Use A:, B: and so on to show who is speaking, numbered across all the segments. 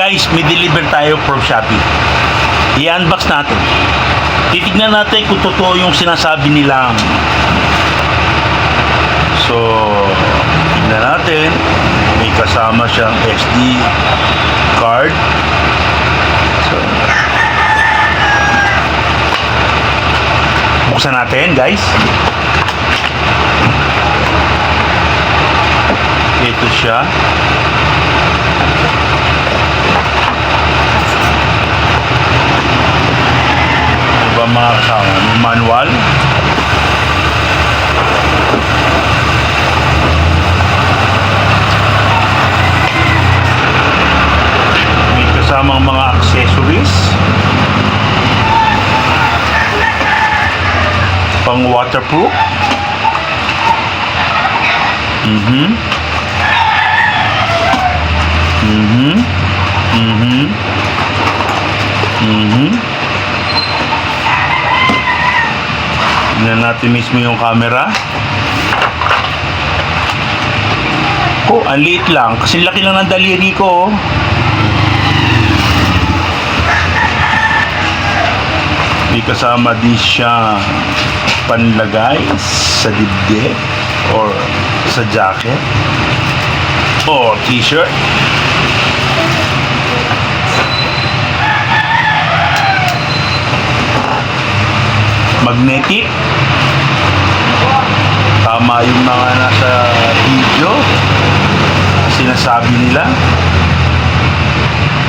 A: Guys, may deliver tayo from Shopee. I-unbox natin. Titignan natin kung totoo yung sinasabi nilang. So, tignan natin. May kasama siyang SD card. So, buksan natin, guys. Ito siya. Ano ba mga kasama? Manual. May kasamang mga accessories. Pang waterproof. Tingnan natin mismo yung camera. Oh, ang liit lang. Kasi laki lang ng daliri ko. Oh. May kasama din siya panlagay sa dibdib or sa jacket or t-shirt. Magnetic. Tama yung mga nasa video sinasabi nila.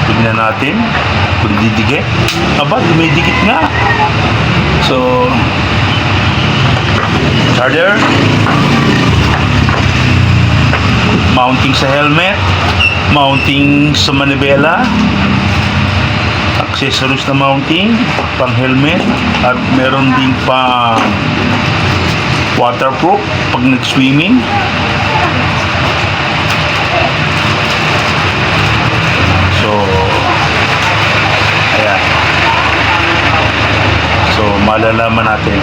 A: Tignan natin kung didikit. Aba, dumidikit nga. So, charger, mounting sa helmet, mounting sa manibela, accessories na mounting pang helmet, at meron din pang waterproof pag nag-swimming. So, ayan. So, malalaman natin.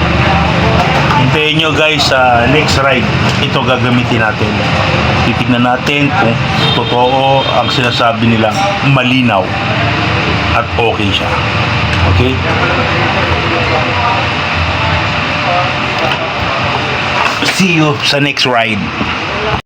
A: Hintayin nyo guys sa next ride. Ito gagamitin natin. Titignan natin kung totoo ang sinasabi nilang malinaw at okay siya. Okay? See you sa next ride.